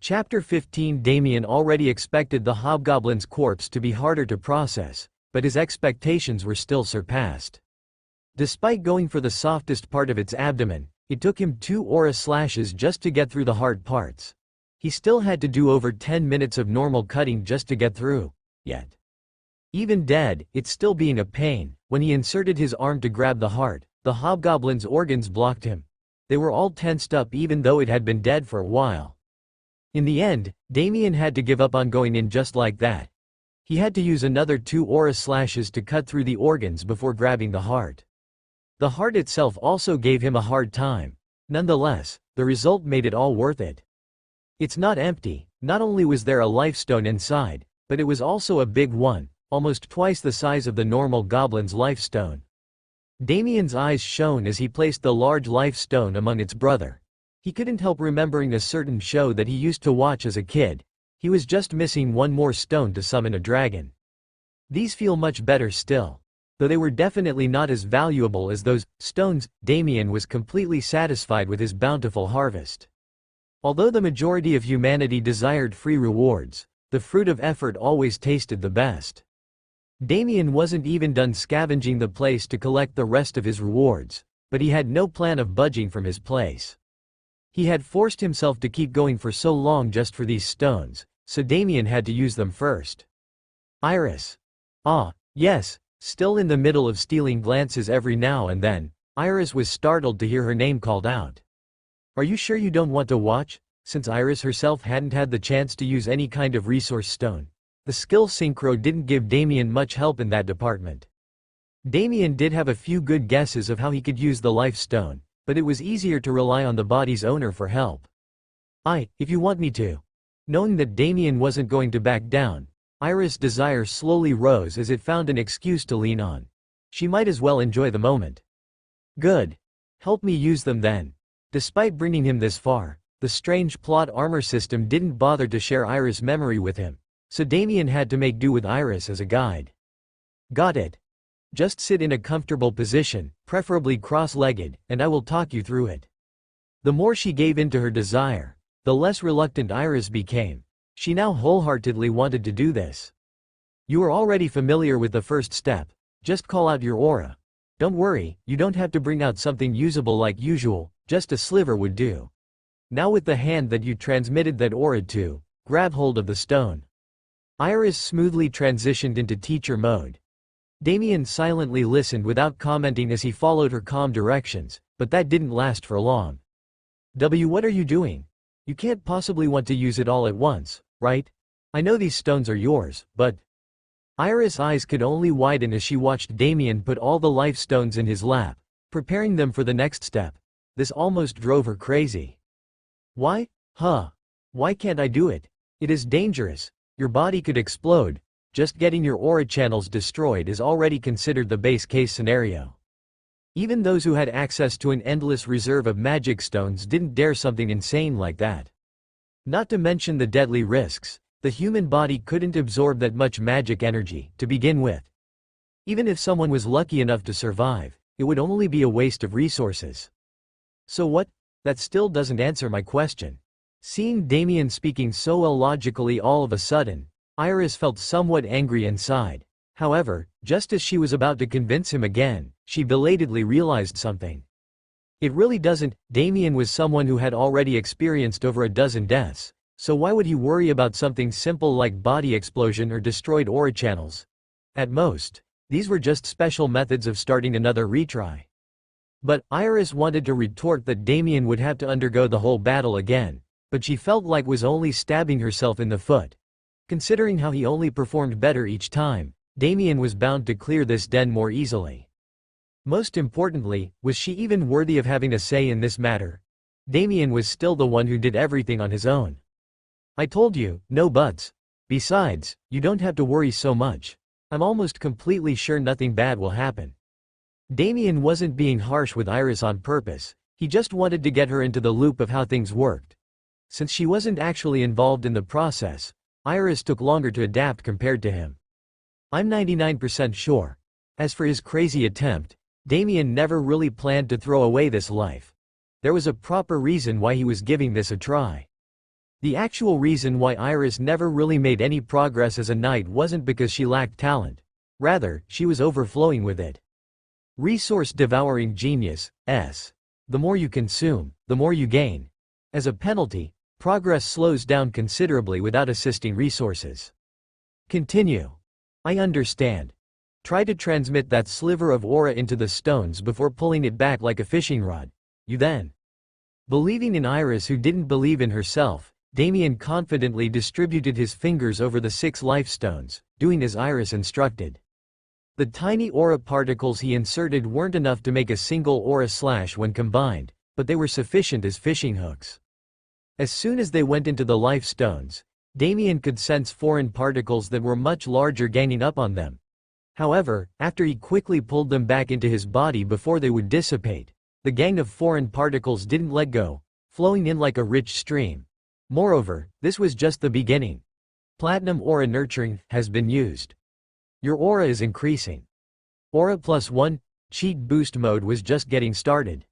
Chapter 15. Damien already expected the hobgoblin's corpse to be harder to process, but his expectations were still surpassed. Despite going for the softest part of its abdomen, it took him 2 aura slashes just to get through the hard parts. He still had to do over 10 minutes of normal cutting just to get through. Yet, even dead, it's still being a pain. When he inserted his arm to grab the heart, the hobgoblin's organs blocked him. They were all tensed up even though it had been dead for a while. In the end, Damien had to give up on going in just like that. He had to use another 2 aura slashes to cut through the organs before grabbing the heart. The heart itself also gave him a hard time. Nonetheless, the result made it all worth it. It's not empty. Not only was there a life stone inside, but it was also a big one, almost twice the size of the normal goblin's life stone. Damien's eyes shone as he placed the large life stone among its brother. He couldn't help remembering a certain show that he used to watch as a kid. He was just missing one more stone to summon a dragon. These feel much better still. Though they were definitely not as valuable as those stones, Damien was completely satisfied with his bountiful harvest. Although the majority of humanity desired free rewards, the fruit of effort always tasted the best. Damien wasn't even done scavenging the place to collect the rest of his rewards, but he had no plan of budging from his place. He had forced himself to keep going for so long just for these stones, so Damien had to use them first. Iris. Ah, yes, still in the middle of stealing glances every now and then, Iris was startled to hear her name called out. Are you sure you don't want to watch? Since Iris herself hadn't had the chance to use any kind of resource stone, the skill synchro didn't give Damien much help in that department. Damien did have a few good guesses of how he could use the life stone, but it was easier to rely on the body's owner for help. If you want me to. Knowing that Damien wasn't going to back down, Iris' desire slowly rose as it found an excuse to lean on. She might as well enjoy the moment. Good. Help me use them then. Despite bringing him this far, the strange plot armor system didn't bother to share Iris' memory with him, so Damien had to make do with Iris as a guide. Got it. Just sit in a comfortable position, preferably cross-legged, and I will talk you through it. The more she gave in to her desire, the less reluctant Iris became. She now wholeheartedly wanted to do this. You are already familiar with the first step. Just call out your aura. Don't worry, you don't have to bring out something usable like usual, just a sliver would do. Now with the hand that you transmitted that aura to, grab hold of the stone. Iris smoothly transitioned into teacher mode. Damien silently listened without commenting as he followed her calm directions, but that didn't last for long. What are you doing? You can't possibly want to use it all at once, right? I know these stones are yours, but… Iris' eyes could only widen as she watched Damien put all the life stones in his lap, preparing them for the next step. This almost drove her crazy. Why? Why can't I do it? It is dangerous. Your body could explode. Just getting your aura channels destroyed is already considered the base case scenario. Even those who had access to an endless reserve of magic stones didn't dare something insane like that. Not to mention the deadly risks. The human body couldn't absorb that much magic energy, to begin with. Even if someone was lucky enough to survive, it would only be a waste of resources. So what? That still doesn't answer my question. Seeing Damien speaking so illogically all of a sudden, Iris felt somewhat angry inside. However, just as she was about to convince him again, she belatedly realized something. It really doesn't. Damien was someone who had already experienced over a dozen deaths. So why would he worry about something simple like body explosion or destroyed aura channels? At most, these were just special methods of starting another retry. But Iris wanted to retort that Damien would have to undergo the whole battle again, but she felt like was only stabbing herself in the foot. Considering how he only performed better each time, Damien was bound to clear this den more easily. Most importantly, was she even worthy of having a say in this matter? Damien was still the one who did everything on his own. I told you, no buts. Besides, you don't have to worry so much. I'm almost completely sure nothing bad will happen. Damien wasn't being harsh with Iris on purpose, he just wanted to get her into the loop of how things worked. Since she wasn't actually involved in the process, Iris took longer to adapt compared to him. I'm 99% sure. As for his crazy attempt, Damien never really planned to throw away this life. There was a proper reason why he was giving this a try. The actual reason why Iris never really made any progress as a knight wasn't because she lacked talent. Rather, she was overflowing with it. Resource-devouring genius, S. The more you consume, the more you gain. As a penalty, progress slows down considerably without assisting resources. Continue. I understand. Try to transmit that sliver of aura into the stones before pulling it back like a fishing rod. You then. Believing in Iris who didn't believe in herself, Damien confidently distributed his fingers over the 6 life stones, doing as Iris instructed. The tiny aura particles he inserted weren't enough to make a single aura slash when combined, but they were sufficient as fishing hooks. As soon as they went into the life stones, Damien could sense foreign particles that were much larger ganging up on them. However, after he quickly pulled them back into his body before they would dissipate, the gang of foreign particles didn't let go, flowing in like a rich stream. Moreover, this was just the beginning. Platinum aura nurturing has been used. Your aura is increasing. Aura +1 cheat boost mode was just getting started.